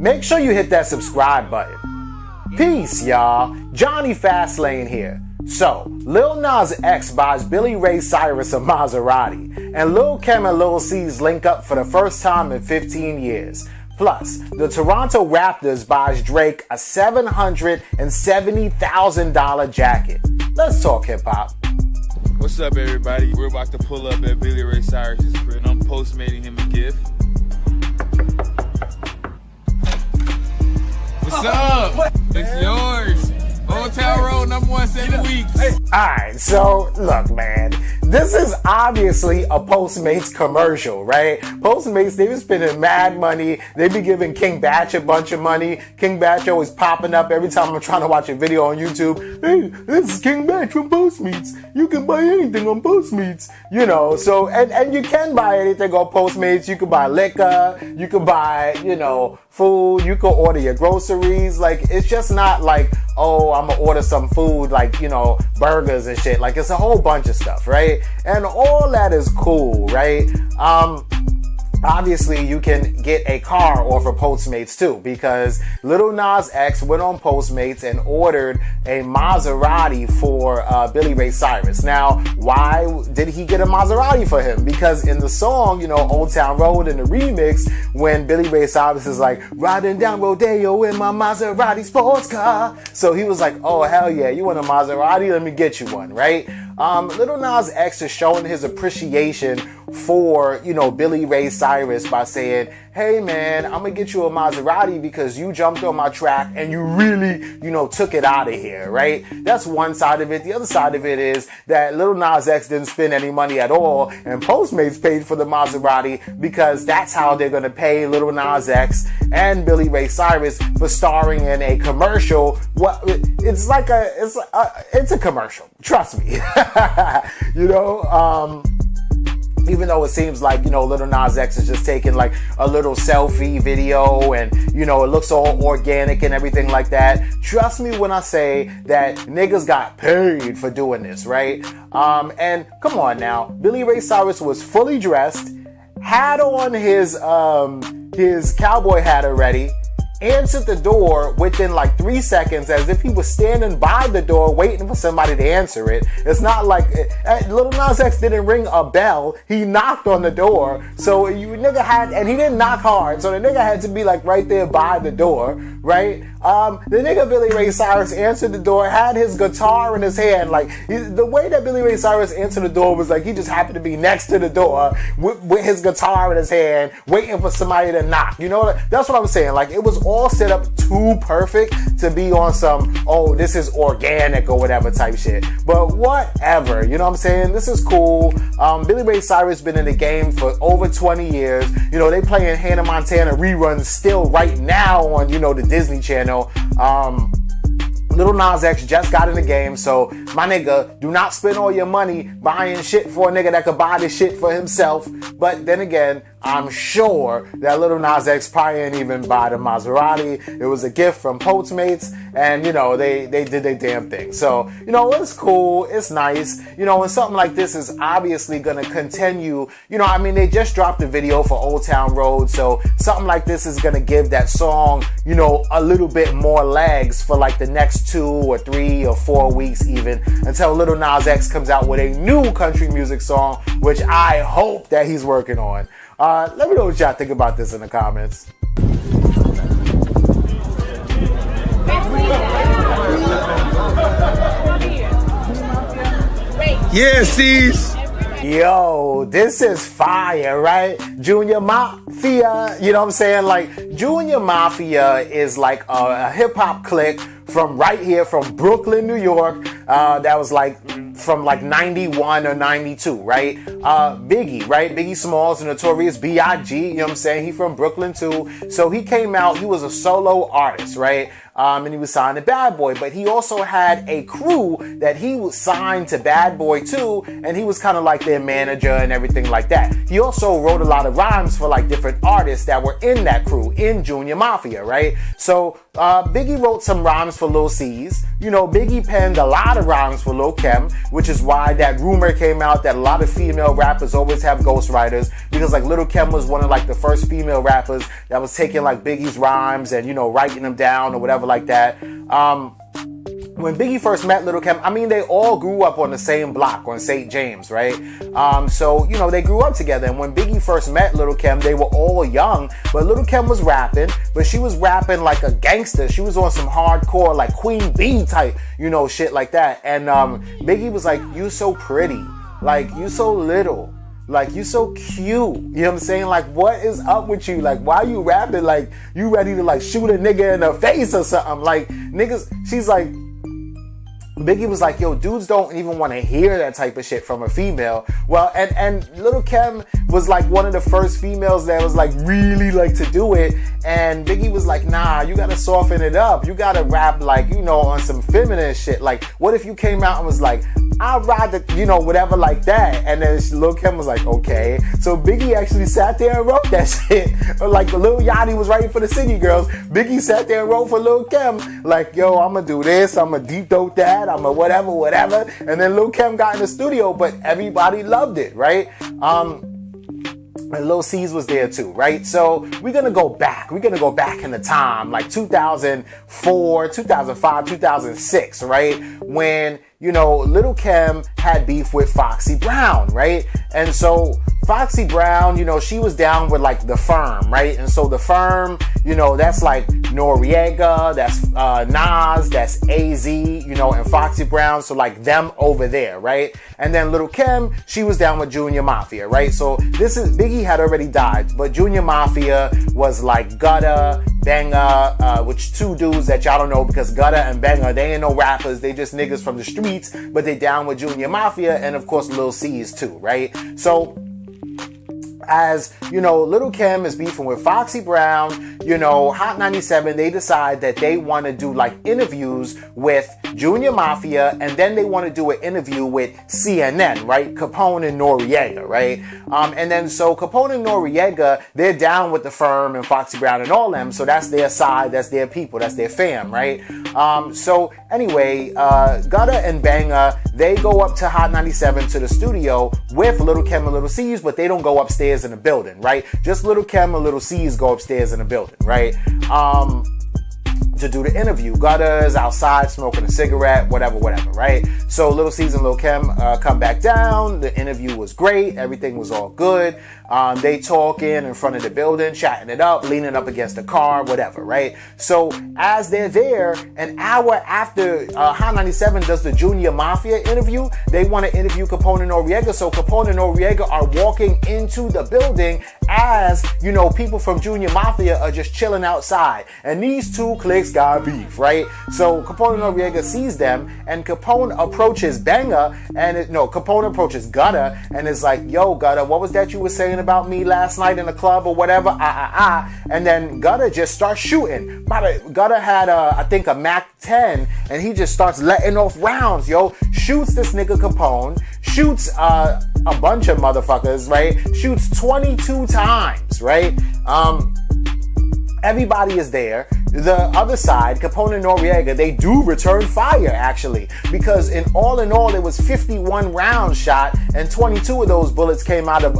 make sure you hit that subscribe button. Peace, y'all. Jonny Fastlane here. So, Lil Nas X buys Billy Ray Cyrus a Maserati, and Lil Kim and Lil C's link up for the first time in 15 years. Plus, the Toronto Raptors buys Drake a $770,000 jacket. Let's talk hip-hop. What's up, everybody? We're about to pull up at Billy Ray Cyrus' crib, and I'm postmating him a gift. What's up? It's yours. Old Town Road, #1, 7 weeks. Alright, so look, man, this is obviously a Postmates commercial, right? Postmates, they be spending mad money. They be giving King Batch a bunch of money. King Batch always popping up every time I'm trying to watch a video on YouTube. Hey, this is King Batch from Postmates. You can buy anything on Postmates. You know, so, and you can buy anything on Postmates. You can buy liquor. You can buy, you know, food. You can order your groceries. Like, it's just not like, oh, I'm gonna order some food, like, you know, burgers and shit. Like, it's a whole bunch of stuff, right? And all that is cool, right? Obviously, you can get a car off of Postmates too, because Lil Nas X went on Postmates and ordered a Maserati for Billy Ray Cyrus. Now, why did he get a Maserati for him? Because in the song, you know, Old Town Road, in the remix, when Billy Ray Cyrus is like, riding down Rodeo in my Maserati sports car. So he was like, oh, hell yeah, you want a Maserati? Let me get you one, right? Lil Nas X is showing his appreciation for, you know, Billy Ray Cyrus by saying, hey man, I'm gonna get you a Maserati because you jumped on my track and you really, you know, took it out of here, right? That's one side of it. The other side of it is that Lil Nas X didn't spend any money at all, and Postmates paid for the Maserati because that's how they're gonna pay Lil Nas X and Billy Ray Cyrus for starring in a commercial. It's a commercial. Trust me. You know, even though it seems like, you know, Lil Nas X is just taking like a little selfie video and, you know, it looks all organic and everything like that. Trust me when I say that niggas got paid for doing this, right? And come on now, Billy Ray Cyrus was fully dressed, had on his cowboy hat already, answered the door within like 3 seconds as if he was standing by the door waiting for somebody to answer it. It's not like Lil Nas X didn't ring a bell. He knocked on the door. So and he didn't knock hard. So the nigga had to be like right there by the door, right? The nigga Billy Ray Cyrus answered the door, had his guitar in his hand. Like, the way that Billy Ray Cyrus answered the door was like he just happened to be next to the door with his guitar in his hand, waiting for somebody to knock. You know, that's what I'm saying. Like, it was all set up too perfect to be on some, oh, this is organic or whatever type shit. But whatever, you know what I'm saying? This is cool. Billy Ray Cyrus been in the game for over 20 years. You know, they playing Hannah Montana reruns still right now on, you know, the Disney Channel. Lil Nas X just got in the game, so my nigga, do not spend all your money buying shit for a nigga that could buy this shit for himself. But then again, I'm sure that Lil Nas X probably didn't even buy the Maserati. It was a gift from Postmates, and you know, they did their damn thing. So, you know, it's cool, it's nice. You know, and something like this is obviously gonna continue. You know, I mean, they just dropped a video for Old Town Road, so something like this is gonna give that song, you know, a little bit more legs for like the next 2 or 3 or 4 weeks even, until Lil Nas X comes out with a new country music song, which I hope that he's working on. Let me know what y'all think about this in the comments. Yeah, C's. Yo, this is fire, right? Junior MAFIA, you know what I'm saying? Like, Junior MAFIA is like a hip-hop clique from right here, from Brooklyn, New York, that was like from like 91 or 92, right? Biggie, right? Biggie Smalls, the Notorious B.I.G., you know what I'm saying? He from Brooklyn too. So he came out, he was a solo artist, right? And he was signed to Bad Boy, but he also had a crew that he was signed to Bad Boy too, and he was kind of like their manager and everything like that. He also wrote a lot of rhymes for like different artists that were in that crew, in Junior MAFIA, right? So Biggie wrote some rhymes for Lil C's, Biggie penned a lot of rhymes for Lil Kim, which is why that rumor came out that a lot of female rappers always have ghostwriters, because like Lil Kim was one of like the first female rappers that was taking like Biggie's rhymes and, writing them down or whatever like that. When Biggie first met Lil Kim, they all grew up on the same block on St. James, right? So they grew up together. And when Biggie first met Lil Kim, they were all young. But Lil Kim was rapping, but she was rapping like a gangster. She was on some hardcore, like Queen Bee type, shit like that. And Biggie was like, "You so pretty. Like, you so little. Like, you so cute." You know what I'm saying? Like, what is up with you? Like, why you rapping like you ready to like shoot a nigga in the face or something? Like, niggas, she's like, Biggie was like, yo, dudes don't even want to hear that type of shit from a female. Well, and Lil Kim was like one of the first females that was like really like to do it. And Biggie was like, nah, you gotta soften it up. You gotta rap like, on some feminine shit. Like, what if you came out and was like, I'd rather, whatever like that. And then Lil Kim was like, okay. So Biggie actually sat there and wrote that shit. Like Lil Yachty was writing for the City Girls. Biggie sat there and wrote for Lil Kim. Like, yo, I'm gonna do this. I'm gonna deep throat that. I'm gonna whatever. And then Lil Kim got in the studio, but everybody loved it, right? And Lil C's was there too, right? So we're gonna go back. We're gonna go back in the time, like 2004, 2005, 2006, right? When, Lil Kim had beef with Foxy Brown, right? And so Foxy Brown, she was down with like The Firm, right? And so The Firm, that's like Noriega, that's Nas, that's AZ, and Foxy Brown. So like them over there, right? And then Lil Kim, she was down with Junior MAFIA, right? So Biggie had already died, but Junior MAFIA was like Gutter, Banger, which two dudes that y'all don't know, because Gutter and Banger, they ain't no rappers, they just niggas from the streets, but they down with Junior MAFIA, and of course Lil C's too, right? So as Lil Kim is beefing with Foxy Brown, Hot 97, they decide that they want to do like interviews with Junior MAFIA, and then they want to do an interview with CNN, right? Capone and Noriega, right? And then so Capone and Noriega, they're down with The Firm and Foxy Brown and all them, so that's their side, that's their people, that's their fam, right? So anyway, Gutter and Banger, they go up to Hot 97 to the studio with Lil Kim and Lil C's, but they don't go upstairs in the building, right? Just Lil Kim and Lil C's go upstairs in the building, right? To do the interview. Gutter is outside smoking a cigarette, whatever, right? So Lil C's and Lil Kim come back down. The interview was great. Everything was all good. They talking in front of the building, chatting it up, leaning up against the car, whatever, right? So as they're there, an hour after Hot 97 does the Junior MAFIA interview, they want to interview Capone and Noriega. So Capone and Noriega are walking into the building as, people from Junior MAFIA are just chilling outside. And these two cliques got beef, right? So Capone and Noriega sees them, and Capone approaches Banger, and Capone approaches Gutter, and is like, yo, Gutter, what was that you were saying about me last night in the club or whatever? And then Gutter just starts shooting. Gutter had I think a Mac 10, and he just starts letting off rounds, yo. Shoots this nigga Capone, shoots a bunch of motherfuckers, right? Shoots 22 times, right? Everybody is there. The other side, Capone and Noriega, they do return fire, actually, because in all, it was 51 rounds shot, and 22 of those bullets came out of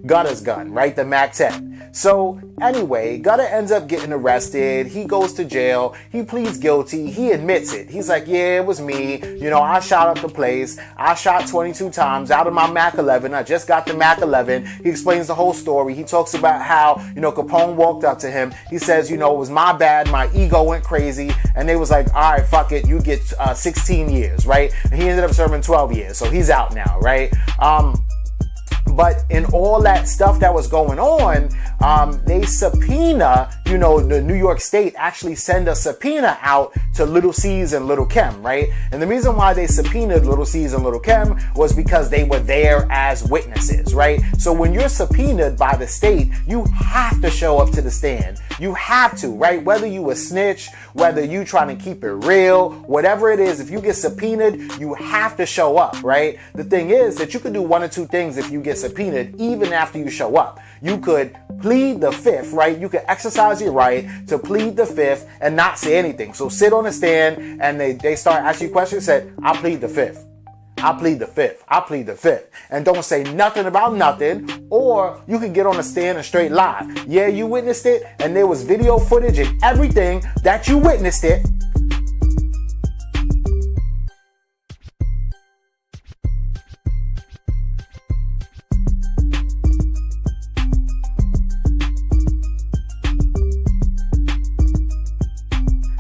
Gutter's gun, right? The Mac 10. So anyway, Gutter ends up getting arrested. He goes to jail. He pleads guilty. He admits it. He's like, yeah, it was me. I shot up the place. I shot 22 times out of my Mac 11. I just got the Mac 11. He explains the whole story. He talks about how, Capone walked up to him. He says, it was my bad. My ego went crazy. And they was like, all right, fuck it. You get 16 years, right? And he ended up serving 12 years. So he's out now, right? But in all that stuff that was going on, they subpoena, the New York State actually send a subpoena out to Lil C's and Lil Kim, right? And the reason why they subpoenaed Lil C's and Lil Kim was because they were there as witnesses, right? So when you're subpoenaed by the state, you have to show up to the stand. You have to, right? Whether you a snitch, whether you trying to keep it real, whatever it is, if you get subpoenaed, you have to show up, right? The thing is that you could do one or two things if you get subpoenaed, even after you show up. You could plead the fifth, right? You could exercise exercise your right to plead the fifth and not say anything. So sit on the stand and they start asking you questions. Said, I plead the fifth. I plead the fifth. I plead the fifth. And don't say nothing about nothing. Or you can get on the stand and straight lie. Yeah, you witnessed it, and there was video footage and everything that you witnessed it.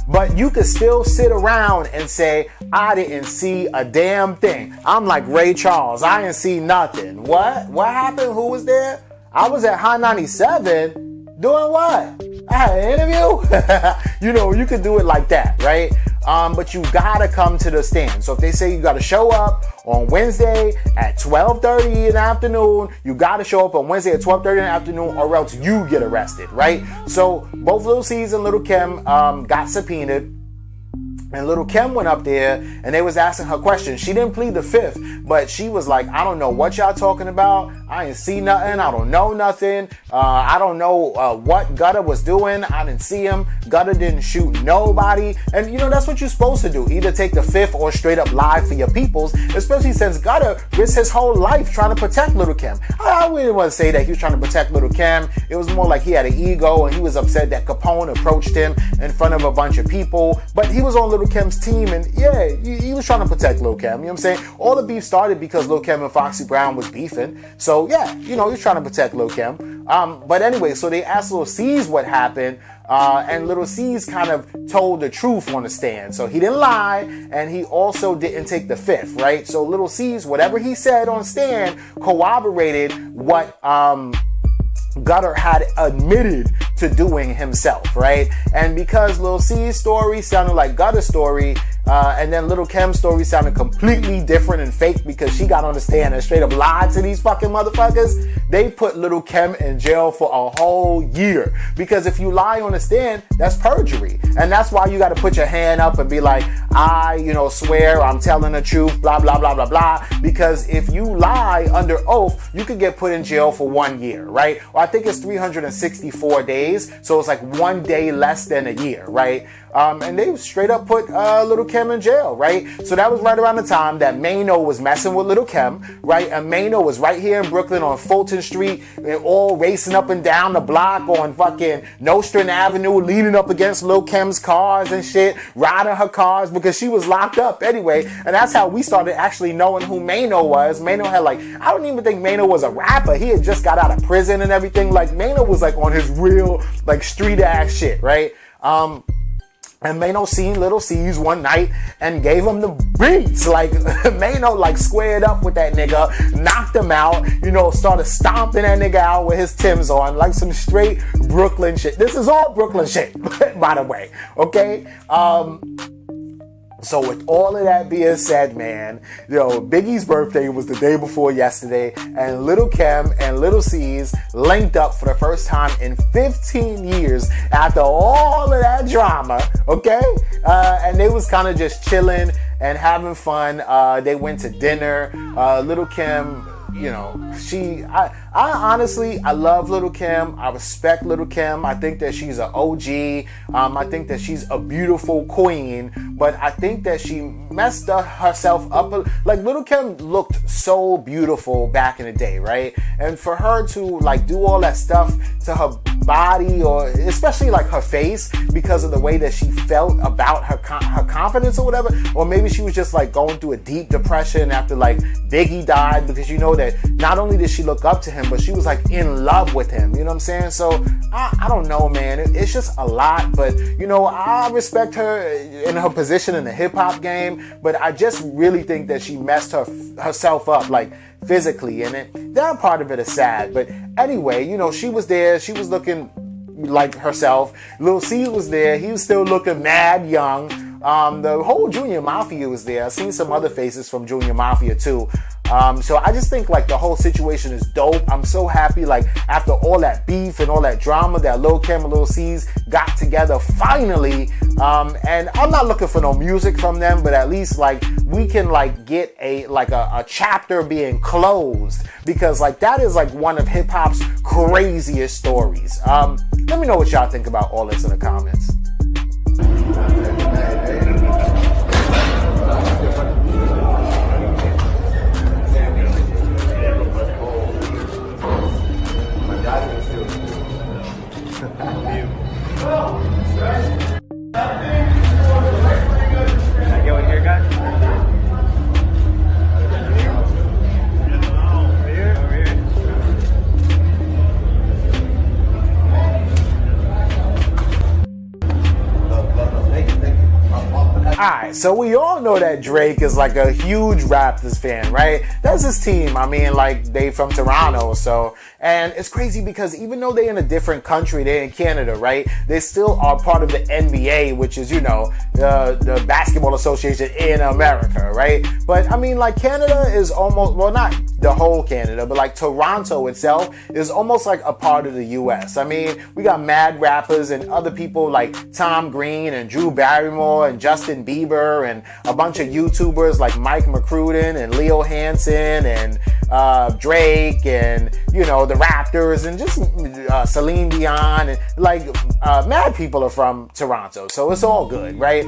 But you could still sit around and say, I didn't see a damn thing. I'm like Ray Charles. I didn't see nothing. What? What happened? Who was there? I was at High 97 doing what? I had an interview. You know, you could do it like that, right? But you gotta come to the stand. So if they say you gotta show up on Wednesday at 12:30 in the afternoon, you gotta show up on Wednesday at 12:30 in the afternoon, or else you get arrested, right? So both Lil C's and Lil Kim got subpoenaed. And Lil Kim went up there and they was asking her questions. She didn't plead the fifth, but she was like, I don't know what y'all talking about. I didn't see nothing. I don't know nothing. I don't know what Gutter was doing. I didn't see him. Gutter didn't shoot nobody. And you know, that's what you're supposed to do. Either take the fifth or straight up lie for your peoples, especially since Gutter risked his whole life trying to protect Lil Kim. I wouldn't want to say that he was trying to protect Lil Kim. It was more like he had an ego and he was upset that Capone approached him in front of a bunch of people. But he was on Lil Kim's team, and yeah, he was trying to protect Lil Kim. You know what I'm saying? All the beef started because Lil Kim and Foxy Brown was beefing. So yeah, you know, he's trying to protect Lil Kim. But anyway, so they asked Lil C's what happened, and Lil C's kind of told the truth on the stand. So he didn't lie, and he also didn't take the fifth, right? So Lil C's, whatever he said on stand, corroborated what Gutter had admitted to doing himself, right? And because Lil C's story sounded like Gutter's story, and then Lil Kim's story sounded completely different and fake because she got on the stand and straight up lied to these fucking motherfuckers, they put Lil Kim in jail for a whole year. Because if you lie on the stand, that's perjury. And that's why you got to put your hand up and be like, I, you know, swear I'm telling the truth, blah, blah, blah, blah, blah. Because if you lie under oath, you could get put in jail for 1 year, right? Or I think it's 364 days. So it's like 1 day less than a year, right? And they straight up put Lil Kim in jail, right? So that was right around the time that Mano was messing with Lil Kim, right? And Mano was right here in Brooklyn on Fulton Street, all racing up and down the block on fucking Nostrand Avenue, leaning up against Lil Kim's cars and shit, riding her cars because she was locked up anyway. And that's how we started actually knowing who Mano was. Mano had like, I don't even think Mano was a rapper. He had just got out of prison and everything. Like Mano was like on his real like street ass shit, right? And Mano seen Lil C's one night and gave him the beats. Like, Mano, like, squared up with that nigga, knocked him out, you know, started stomping that nigga out with his Timbs on, like some straight Brooklyn shit. This is all Brooklyn shit, by the way, okay? So with all of that being said, man, you know, Biggie's birthday was the day before yesterday, and Lil Kim and Lil C's linked up for the first time in 15 years after all of that drama, okay? And they was kind of just chilling and having fun. They went to dinner. Lil Kim, you know, I honestly, I love Lil Kim. I respect Lil Kim. I think that she's an OG. I think that she's a beautiful queen, but I think that she messed herself up. Like, Lil Kim looked so beautiful back in the day, right? And for her to like do all that stuff to her body, or especially like her face, because of the way that she felt about her confidence or whatever, or maybe she was just like going through a deep depression after like Biggie died, because you know that not only did she look up to him, but she was like in love with him, you know what I'm saying? So I don't know, man, it's just a lot. But you know, I respect her in her position in the hip-hop game, but I just really think that she messed herself up, like physically, and that part of it is sad. But anyway, you know, she was there, she was looking like herself. Lil C was there, he was still looking mad young. The whole Junior Mafia was there. I've seen some other faces from Junior Mafia too. So I just think like the whole situation is dope. I'm so happy, like after all that beef and all that drama, that Lil Kim and Lil C's got together finally. And I'm not looking for no music from them, but at least like we can like get a chapter being closed, because like that is like one of hip hop's craziest stories. Let me know what y'all think about all this in the comments. Alright, so we all know that Drake is like a huge Raptors fan, right? That's his team. I mean, like, they from Toronto, so, and it's crazy because even though they're in a different country, they're in Canada, right? They still are part of the NBA, which is, you know, the Basketball Association in America, right? But I mean, like, Canada is almost, well, not the whole Canada, but like Toronto itself is almost like a part of the US. I mean, we got mad rappers and other people like Tom Green and Drew Barrymore and Justin Bieber and a bunch of YouTubers like Mike McCrudden and Leo Hansen and Drake and, you know, the Raptors and just Celine Dion and like mad people are from Toronto. So it's all good, right?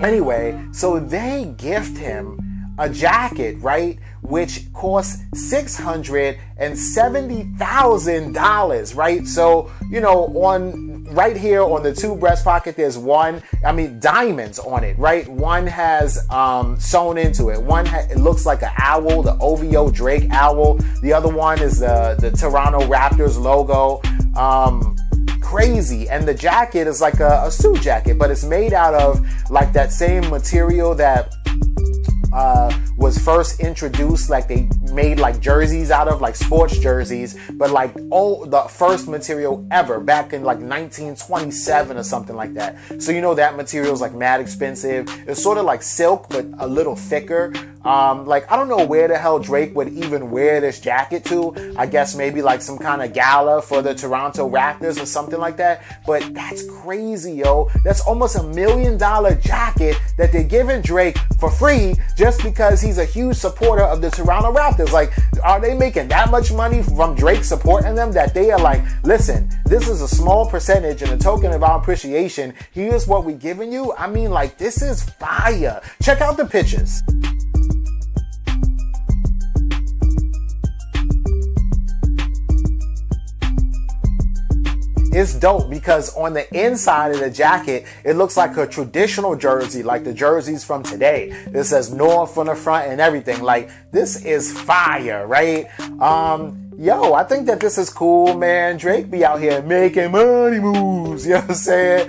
Anyway, so they gift him a jacket, right? Which costs $670,000, right? So, you know, on right here on the two breast pocket, there's one, I mean, diamonds on it, right? One has sewn into it. One it looks like an owl, the OVO Drake owl. The other one is the Toronto Raptors logo. Crazy. And the jacket is like a suit jacket, but it's made out of like that same material that was first introduced, like they made like jerseys out of, like sports jerseys, but like the first material ever back in like 1927 or something like that. So you know that material is like mad expensive. It's sort of like silk but a little thicker. Like I don't know where the hell Drake would even wear this jacket to. I guess maybe like some kind of gala for the Toronto Raptors or something like that. But that's crazy, yo. That's almost $1 million jacket that they're giving Drake for free just because he's a huge supporter of the Toronto Raptors. Like, are they making that much money from Drake supporting them that they are like, listen, this is a small percentage and a token of our appreciation. Here's what we're giving you. I mean, like, this is fire. Check out the pictures. It's dope because on the inside of the jacket, it looks like a traditional jersey, like the jerseys from today. It says North on the front and everything. Like, this is fire, right? Yo, I think that this is cool, man. Drake be out here making money moves, you know what I'm saying?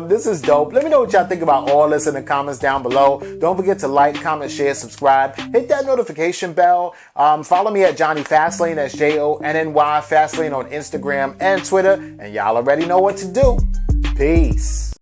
This is dope. Let me know what y'all think about all this in the comments down below. Don't forget to like, comment, share, subscribe. Hit that notification bell. Follow me at Jonny Fastlane, that's JONNY Fastlane on Instagram and Twitter. And y'all already know what to do. Peace.